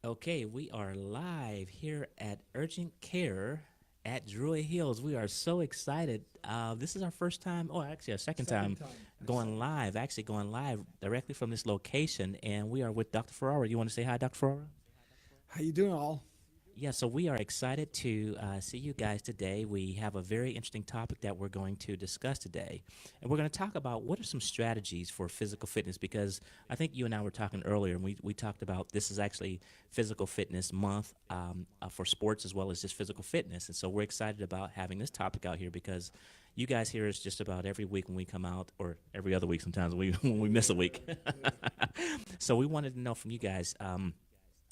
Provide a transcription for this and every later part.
Okay, we are live here at Urgent Care at Druid Hills. We are so excited. This is our first time, oh, actually, our second time going live, actually going live directly from this location. And we are with Dr. Ferrara. You want to say hi, Dr. Ferrara? How you doing, all? Yeah, so we are excited to see you guys today. We have a very interesting topic that we're going to discuss today. And we're going to talk about what are some strategies for physical fitness because I think you and I were talking earlier, and we talked about this is actually Physical Fitness Month for sports as well as just physical fitness. And so we're excited about having this topic out here because you guys hear us just about every week when we come out, or every other week sometimes when we miss a week. So we wanted to know from you guys.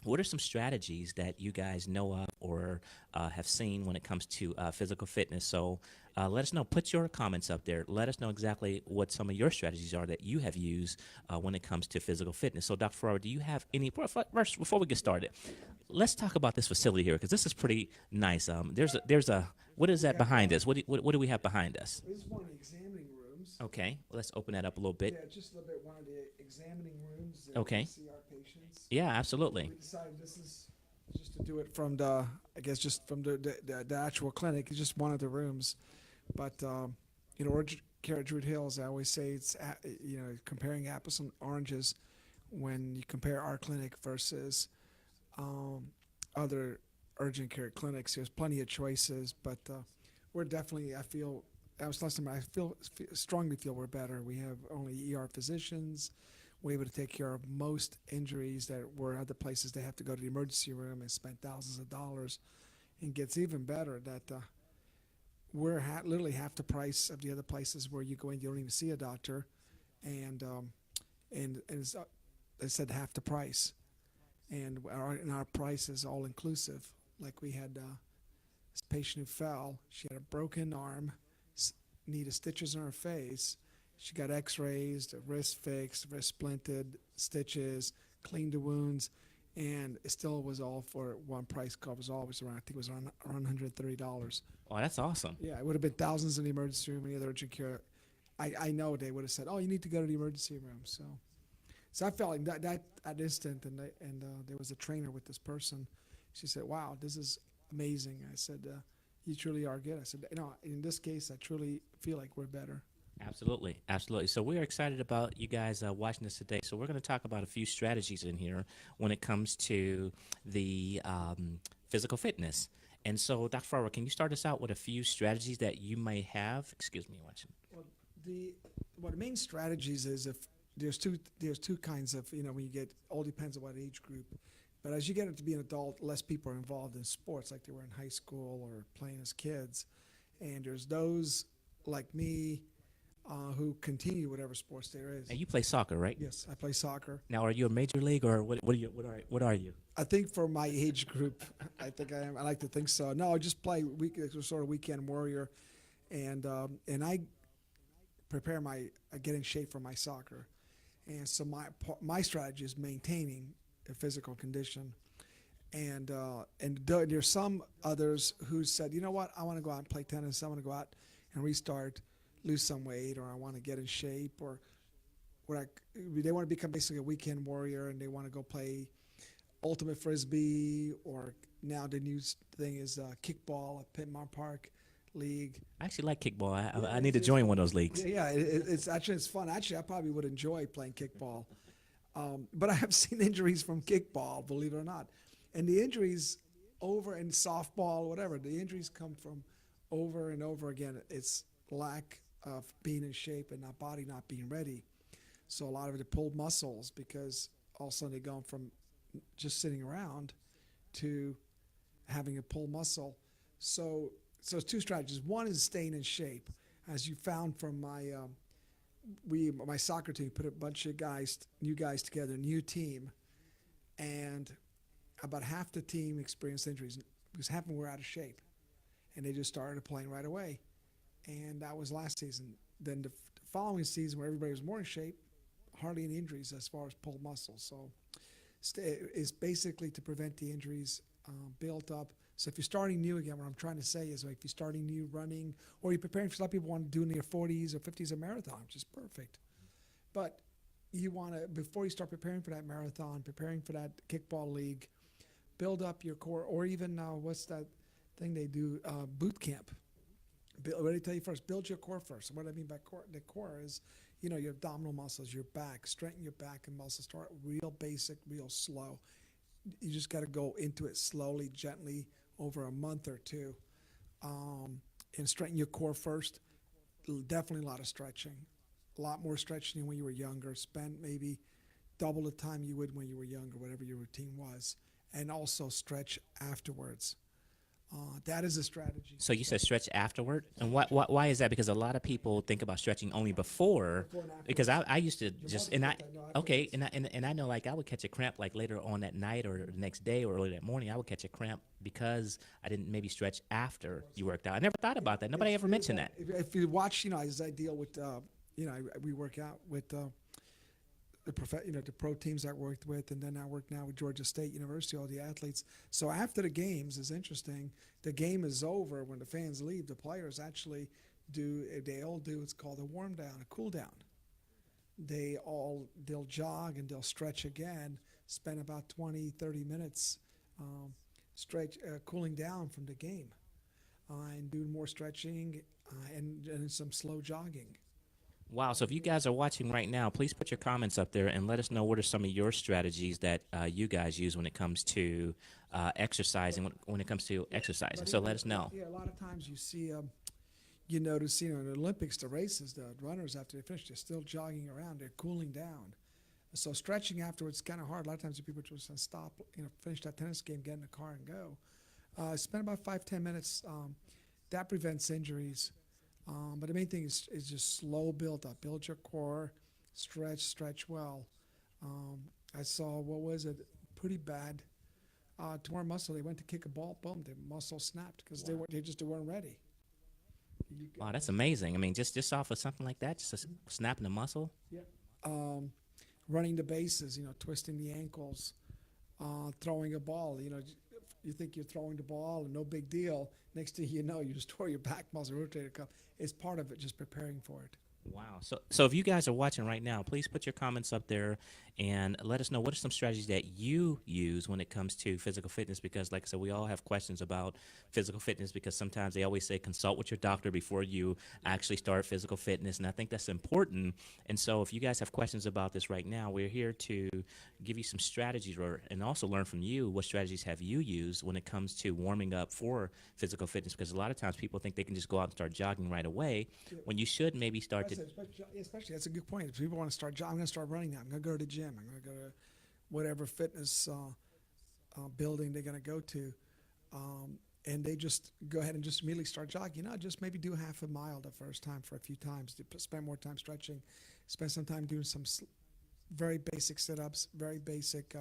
What are some strategies that you guys know of or have seen when it comes to physical fitness? So let us know. Put your comments up there. Let us know exactly what some of your strategies are that you have used when it comes to physical fitness. So, Dr. Ferrara, do you have any? First, before we get started, let's talk about this facility here because this is pretty nice. There's a what is that behind us? What do we have behind us? This is one of the examining rooms. Okay, well, let's open that up a little Yeah, bit. just a little bit one of the examining rooms that we Okay, see our patients. yeah, absolutely. We decided this is just to do it from I guess, just from the actual clinic. It's just one of the rooms. But, Urgent Care at Druid Hills, I always say it's, comparing apples and oranges when you compare our clinic versus um, other urgent care clinics. There's plenty of choices, but we're definitely, I was listening, strongly feel we're better. We have only ER physicians. We're able to take care of most injuries that were other places they have to go to the emergency room and spend thousands of dollars. And gets even better that we're literally half the price of the other places where you go in, you don't even see a doctor, and it's, they said half the price, and our price is all inclusive. Like we had this patient who fell. She had a broken arm, needed stitches in her face. She got X-rays, the wrist fixed, wrist splinted, stitches, cleaned the wounds, and it still was all for one price. Covers all. It was around, I think it was around $130. Oh, that's awesome. Yeah, it would have been thousands in the emergency room, any other urgent care. I know they would have said, "Oh, you need to go to the emergency room." So I felt like that instant, and there was a trainer with this person. She said, "Wow, this is amazing." I said, "You truly are good." I said, in this case, I truly feel like we're better." Absolutely, absolutely. So we're excited about you guys watching this today. So we're going to talk about a few strategies in here when it comes to the physical fitness. And so, Dr. Farrar, can you start us out with a few strategies that you may have? Excuse me, watching. Well, the what the main strategies is, if there's two kinds of, when you get, all depends on what age group, but as you get to be an adult, less people are involved in sports like they were in high school or playing as kids, and there's those like me who continue whatever sports there is. And you play soccer, right? Yes, I play soccer. Now, are you a major league or what are you? I think for my age group, I think I am. I like to think so. No, I just play sort of weekend warrior, and I prepare I get in shape for my soccer, and so my strategy is maintaining a physical condition, and there's some others who said, you know what, I want to go out and play tennis. I want to go out and restart, lose some weight, or I want to get in shape, or they want to become basically a weekend warrior, and they want to go play ultimate frisbee, or now the new thing is kickball at Pitmar Park League. I actually like kickball. Yeah, I need to join one of those leagues. yeah, it's fun. Actually, I probably would enjoy playing kickball, but I have seen injuries from kickball, believe it or not, and the injuries over in softball, whatever, the injuries come from over and over again. It's lack of being in shape and not body not being ready. So a lot of it are pulled muscles because all of a sudden they're going from just sitting around to having a pull muscle. So it's two strategies. One is staying in shape, as you found from my soccer team put a bunch of new guys together, new team, and about half the team experienced injuries because half of them were out of shape, and they just started playing right away, and that was last season. Then the following season, where everybody was more in shape, hardly any injuries as far as pulled muscles. So is basically to prevent the injuries built up. So if you're starting new again, what I'm trying to say is, like, if you're starting new running, or you're preparing for, some people want to do in their 40s or 50s a marathon, which is perfect. But you want to, before you start preparing for that marathon, preparing for that kickball league, build up your core, or even what's that thing they do, boot camp. What did I tell you first? Build your core first. What I mean by core, the core is, your abdominal muscles, your back, strengthen your back and muscles. Start real basic, real slow. You just got to go into it slowly, gently, over a month or two, and strengthen your core first. Definitely a lot of stretching, a lot more stretching than when you were younger. Spend maybe double the time you would when you were younger, whatever your routine was, and also stretch afterwards. That is a strategy. So you said stretch afterward, and why is that? Because a lot of people think about stretching only before. Before and after. Because I used to just and I multiple times. No, I okay, think and I know like I would catch a cramp like later on that night or the next day or early that morning. I would catch a cramp because I didn't maybe stretch after you worked out. I never thought about that. Nobody ever mentioned that. If you watch, as I deal with, we work out with the pro teams I worked with, and then I work now with Georgia State University, all the athletes. So after the games is interesting. The game is over. When the fans leave, the players actually they all do what's called a warm down, a cool down. They'll jog and they'll stretch again, spend about 20, 30 minutes cooling down from the game, and doing more stretching and some slow jogging. Wow. So if you guys are watching right now, please put your comments up there and let us know what are some of your strategies that you guys use when it comes to exercising, when it comes to exercising. So let us know. Yeah, a lot of times you see, you notice, in the Olympics, the races, the runners, after they finish, they're still jogging around. They're cooling down. So stretching afterwards is kind of hard. A lot of times people just stop, finish that tennis game, get in the car and go. Spend about 5-10 minutes. That prevents injuries. But the main thing is just slow build up. Build your core, stretch well. I saw, pretty bad torn muscle. They went to kick a ball, boom, the muscle snapped because they just weren't ready. Wow, that's amazing. I mean, just off of something like that, just snapping a muscle. Yeah. Running the bases, twisting the ankles, throwing a ball. You think you're throwing the ball and no big deal. Next thing you know, you just tore your back muscle, rotator cuff. It's part of it, just preparing for it. Wow. So if you guys are watching right now, please put your comments up there and let us know what are some strategies that you use when it comes to physical fitness, because like I said, we all have questions about physical fitness because sometimes they always say consult with your doctor before you actually start physical fitness, and I think that's important. And so if you guys have questions about this right now, we're here to give you some strategies and also learn from you what strategies have you used when it comes to warming up for physical fitness, because a lot of times people think they can just go out and start jogging right away when you should maybe start to Especially, that's a good point. If people want to start jogging, I'm going to start running now. I'm going to go to the gym. I'm going to go to whatever fitness building they're going to go to. And they just go ahead and just immediately start jogging. Just maybe do half a mile the first time for a few times. Spend more time stretching. Spend some time doing some very basic sit-ups, very basic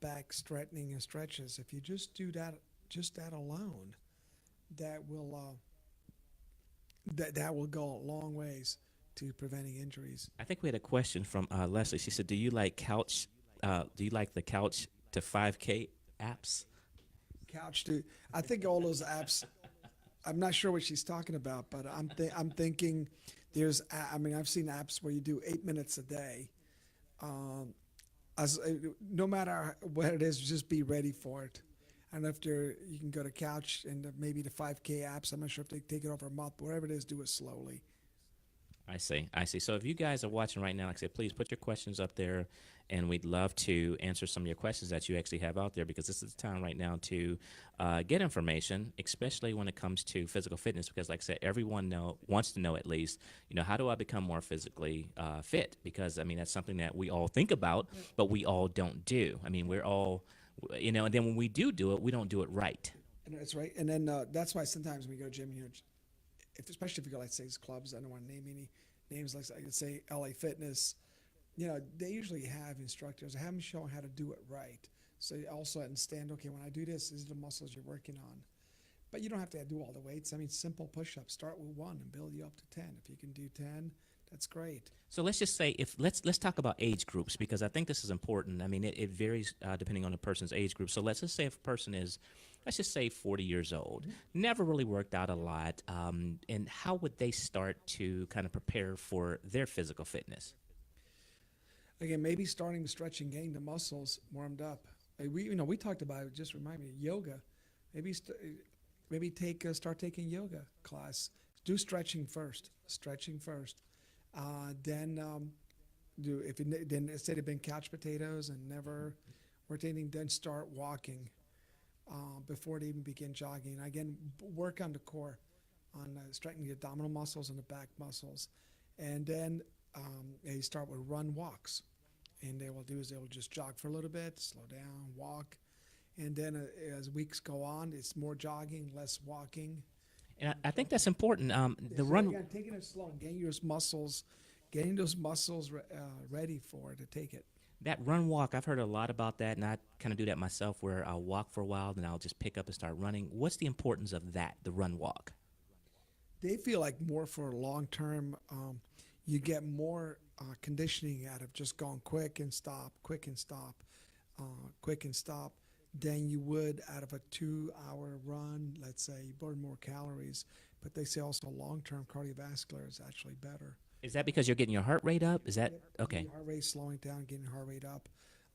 back straightening and stretches. If you just do that, just that alone, that will go a long ways to preventing injuries. I think we had a question from Leslie. She said, "Do you like couch? Do you like the couch to 5K apps?" I think all those apps. I'm not sure what she's talking about, but I'm thinking I've seen apps where you do 8 minutes a day. No matter what it is, just be ready for it. And if you can go to Couch and maybe the 5K apps. I'm not sure if they take it over a month, but whatever it is, do it slowly. I see. So if you guys are watching right now, like I said, please put your questions up there, and we'd love to answer some of your questions that you actually have out there, because this is the time right now to get information, especially when it comes to physical fitness, because like I said, everyone wants to know at least, how do I become more physically fit? Because, that's something that we all think about, but we all don't do. We're all, and then when we do it, we don't do it right. And that's right. And then that's why sometimes when we go to gym, especially if you go, let's say, clubs, I don't want to name any names, like I could say LA Fitness, they usually have instructors. I have them show how to do it right. So you also understand, okay, when I do this, these are the muscles you're working on. But you don't have to do all the weights. Simple push-ups. Start with 1 and build you up to 10. If you can do 10, that's great. So let's just say let's talk about age groups, because I think this is important. It varies depending on the person's age group. So let's just say if a person is, let's just say 40 years old, never really worked out a lot, and how would they start to kind of prepare for their physical fitness? Again, maybe starting with stretching, getting the muscles warmed up. We talked about it. Just remind me, yoga. Maybe maybe take start taking yoga class. Do stretching first. Stretching first. Then do if you, then instead of being couch potatoes and never rotating, then start walking before they even begin jogging. Again, work on the core, on strengthening the abdominal muscles and the back muscles, and then they start with run walks. And they will do is they will just jog for a little bit, slow down, walk, and then as weeks go on, it's more jogging, less walking. And I think that's important. The So run. again, taking it slow, and getting those muscles ready for it to take it. That run walk, I've heard a lot about that, and I kind of do that myself where I'll walk for a while, then I'll just pick up and start running. What's the importance of that, the run walk? They feel like more for long term. You get more conditioning out of just going quick and stop, quick and stop, quick and stop than you would out of a 2 hour run. Let's say you burn more calories, but they say also long term cardiovascular is actually better. Is that because you're getting your heart rate up? Is that okay? Your heart rate slowing down, getting heart rate up.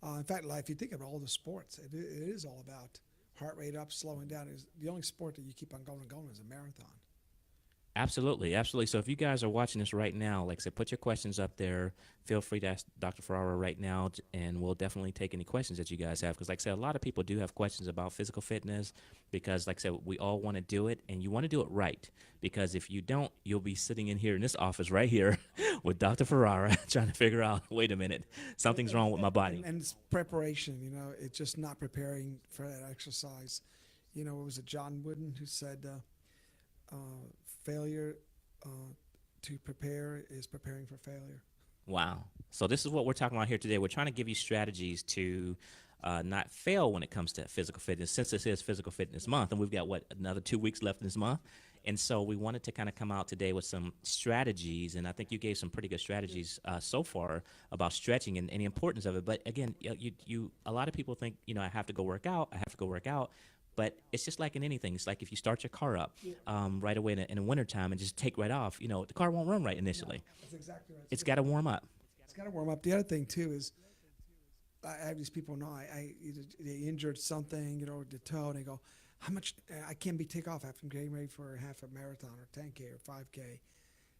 In fact, like, if you think of all the sports, it is all about heart rate up, slowing down. Is the only sport that you keep on going and going is a marathon. Absolutely, absolutely. So if you guys are watching this right now, like I said, put your questions up there. Feel free to ask Dr. Ferrara right now, and we'll definitely take any questions that you guys have. Because like I said, a lot of people do have questions about physical fitness because, like I said, we all want to do it, and you want to do it right. Because if you don't, you'll be sitting in here in this office right here with Dr. Ferrara trying to figure out, wait a minute, something's wrong with my body. And it's preparation, it's just not preparing for that exercise. It was a John Wooden who said, failure to prepare is preparing for failure. Wow. So this is what we're talking about here today. We're trying to give you strategies to not fail when it comes to physical fitness, since this is Physical Fitness Month, and we've got, another 2 weeks left in this month. And so we wanted to kind of come out today with some strategies, and I think you gave some pretty good strategies so far about stretching and the importance of it. But again, a lot of people think, I have to go work out. But it's just like in anything. It's like if you start your car up right away in the wintertime and just take right off, the car won't run right initially. No, that's exactly right. It's got to warm up. It's got to warm up. The other thing, too, is I have these people know they injured something, the toe, and they go, how much, I can't take off after I'm getting ready for half a marathon or 10K or 5K.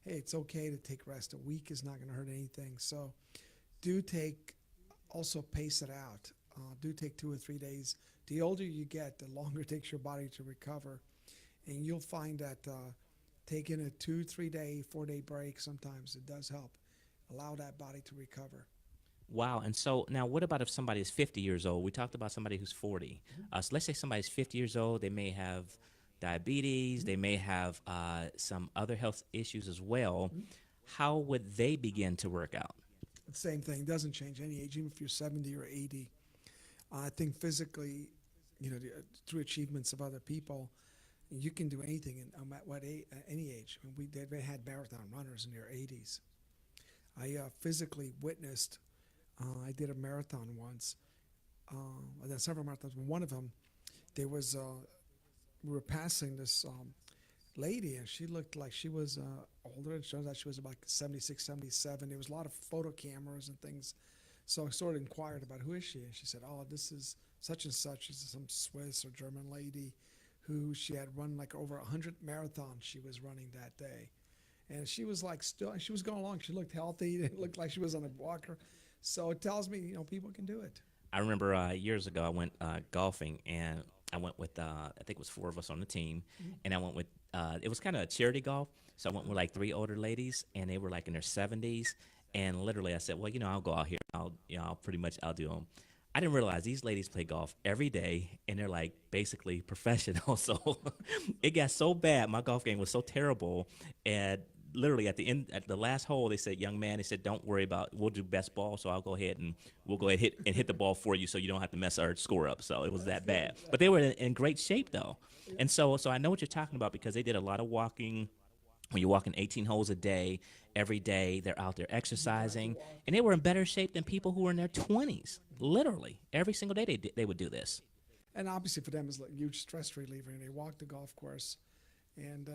Hey, it's okay to take rest. A week is not going to hurt anything. So also pace it out. Do take 2 or 3 days. The older you get, the longer it takes your body to recover. And you'll find that taking a 2, 3 day, 4 day break, sometimes it does help. Allow that body to recover. Wow. And so now what about if somebody is 50 years old? We talked about somebody who's 40. So let's say somebody's 50 years old. They may have diabetes. They may have some other health issues as well. How would they begin to work out? The same thing. It doesn't change any age, even if you're 70 or 80. I think physically, through achievements of other people, you can do anything at any age. They had marathon runners in their 80s. I physically witnessed. I did a marathon once. I did several marathons. One of them, we were passing this lady, and she looked like she was older. It turns out she was about 76, 77. There was a lot of photo cameras and things. So I sort of inquired about who is she, and she said, "Oh, this is such and such. She's some Swiss or German lady who she had run like over 100 marathons she was running that day." And she was she was going along. She looked healthy. It looked like she was on a walker. So it tells me, people can do it. I remember years ago I went golfing, and I went with, I think it was 4 of us on the team, and I went with, it was kind of a charity golf, so I went with like 3 older ladies, and they were like in their 70s, and literally I said, well, I'll go out here, I'll do them. I didn't realize these ladies play golf every day, and they're like basically professional, so it got so bad, my golf game was so terrible, and literally at the last hole, they said, young man, they said, don't worry about, we'll do best ball, so I'll go ahead and hit the ball for you so you don't have to mess our score up. So it was that bad. But they were in great shape, though. And so I know what you're talking about because they did a lot of walking. When you're walking 18 holes a day, every day, they're out there exercising. And they were in better shape than people who were in their 20s. Literally. Every single day they would do this. And obviously for them, it's like a huge stress reliever. And they walk the golf course. And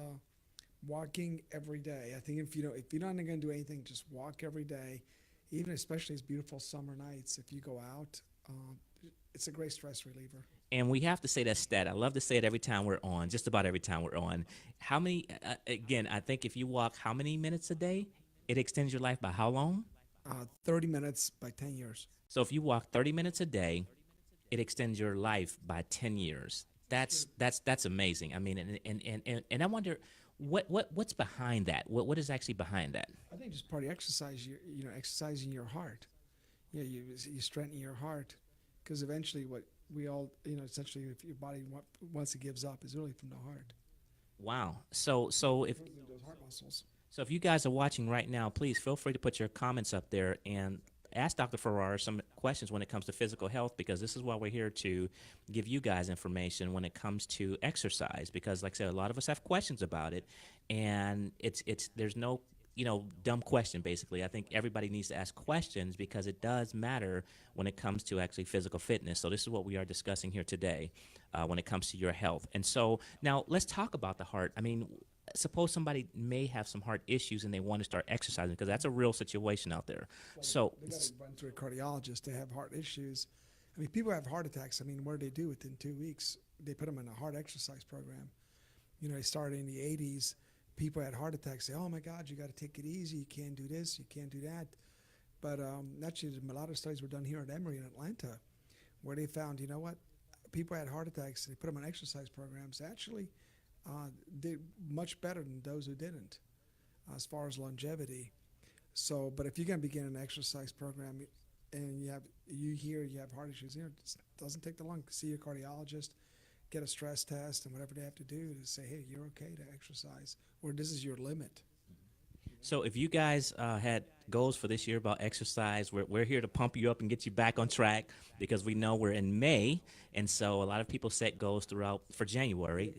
walking every day. I think if you're not going to do anything, just walk every day. Even especially these beautiful summer nights, if you go out it's a great stress reliever. And we have to say that stat. I love to say it every time we're on, just about every time we're on. How many, again, I think if you walk how many minutes a day, it extends your life by how long? 30 minutes by 10 years. So if you walk 30 minutes a day, it extends your life by 10 years. That's amazing. I mean, and I wonder what's behind that? What is actually behind that? I think just part of exercise, exercising your heart. You strengthen your heart, because eventually what we all, essentially if your body once it gives up is really from the heart. Wow. So if Those heart muscles. So if you guys are watching right now, please feel free to put your comments up there and ask Dr. Ferrara some questions when it comes to physical health, because this is why we're here to give you guys information when it comes to exercise, because like I said, a lot of us have questions about it, and there's no dumb question. Basically, I think everybody needs to ask questions because it does matter when it comes to actually physical fitness. So this is what we are discussing here today when it comes to your health. And so now let's talk about the heart. I mean, suppose somebody may have some heart issues and they want to start exercising, because that's a real situation out there. So They got to run to a cardiologist to have heart issues. I mean, people have heart attacks. I mean, what do they do within 2 weeks? They put them in a heart exercise program. They started in the 80s. People had heart attacks. Say, oh my God, you got to take it easy. You can't do this. You can't do that. But actually, a lot of studies were done here at Emory in Atlanta, where they found, people had heart attacks. They put them on exercise programs. Actually, did much better than those who didn't, as far as longevity. So, but if you're going to begin an exercise program and you have heart issues, it doesn't take that long. See your cardiologist, get a stress test, and whatever they have to do to say, hey, you're okay to exercise, or this is your limit. So if you guys had goals for this year about exercise, we're here to pump you up and get you back on track, because we know we're in May, and so a lot of people set goals throughout for January.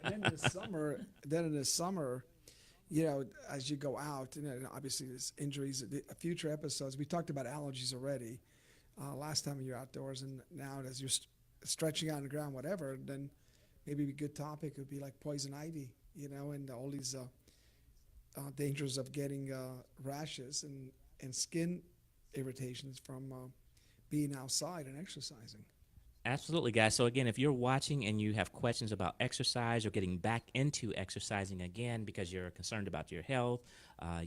Then in the summer, as you go out, obviously there's injuries. Future episodes, we talked about allergies already last time you're outdoors, and now as you're stretching out on the ground, whatever, then maybe a good topic would be like poison ivy, and all these dangers of getting rashes and skin irritations from being outside and exercising. Absolutely, guys. So again, if you're watching and you have questions about exercise or getting back into exercising again because you're concerned about your health,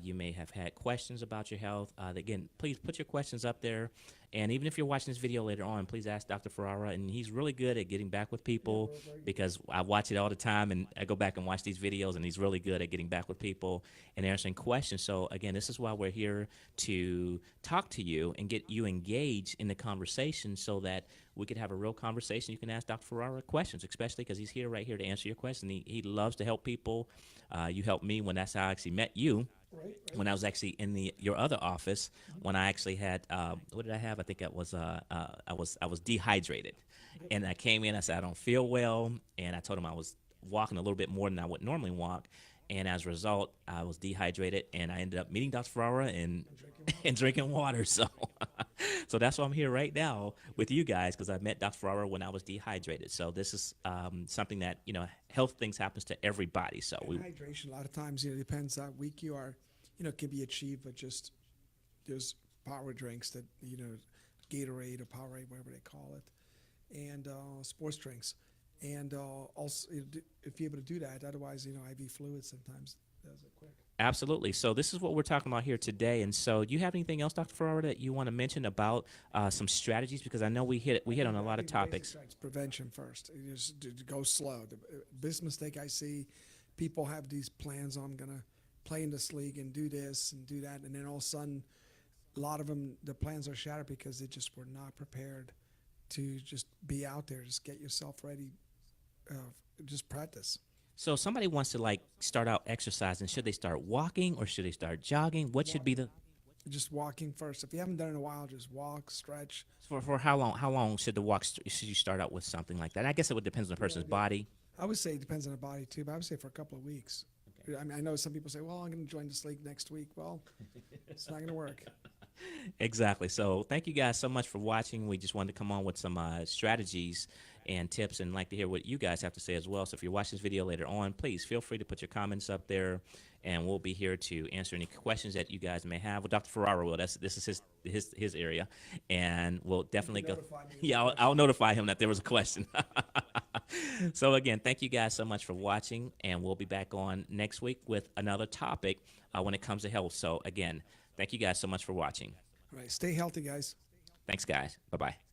you may have had questions about your health, again, please put your questions up there. And even if you're watching this video later on, please ask Dr. Ferrara, and he's really good at getting back with people, because I watch it all the time, and I go back and watch these videos, and he's really good at getting back with people and answering questions. So again, this is why we're here to talk to you and get you engaged in the conversation, so that we could have a real conversation. You can ask Dr. Ferrara questions, especially because he's here right here to answer your question. He loves to help people. You helped me when that's how I actually met you. Right. When I was actually in your other office, when I actually had what did I have? I think I was dehydrated, and I came in. I said I don't feel well, and I told him I was walking a little bit more than I would normally walk, and as a result, I was dehydrated, and I ended up meeting Dr. Ferrara and drinking water. So, so that's why I'm here right now with you guys, because I met Dr. Ferrara when I was dehydrated. So this is something that health things happens to everybody. So Hydration, a lot of times, depends how weak you are. Can be achieved, but just there's power drinks that Gatorade or Powerade, whatever they call it, and sports drinks, and also if you're able to do that. Otherwise, IV fluid sometimes does it quick. Absolutely. So this is what we're talking about here today. And so, do you have anything else, Dr. Ferrara, that you want to mention about some strategies? Because I know we hit on a lot of topics. It's prevention first. You just go slow. The biggest mistake I see, people have these plans. I'm gonna play in this league and do this and do that, and then all of a sudden, a lot of them, the plans are shattered because they just were not prepared to just be out there. Just get yourself ready. Just practice. So if somebody wants to start out exercising, should they start walking or should they start jogging? What should be the Just walking first. If you haven't done it in a while, just walk, stretch. for how long? How long should should you start out with something like that? I guess it would depend on the person's body. I would say it depends on the body too, but I would say for a couple of weeks. Okay. I mean, I know some people say, "Well, I'm going to join this league next week." Well, it's not going to work. Exactly. So thank you guys so much for watching. We just wanted to come on with some strategies and tips, and like to hear what you guys have to say as well. So if you're watching this video later on, please feel free to put your comments up there and we'll be here to answer any questions that you guys may have. Well, Dr. Ferraro will. This is his area, and we'll definitely go. notify me if Yeah, there's a I'll notify him that there was a question. So again, thank you guys so much for watching, and we'll be back on next week with another topic when it comes to health. So again, thank you guys so much for watching. All right, stay healthy, guys. Thanks, guys. Bye-bye.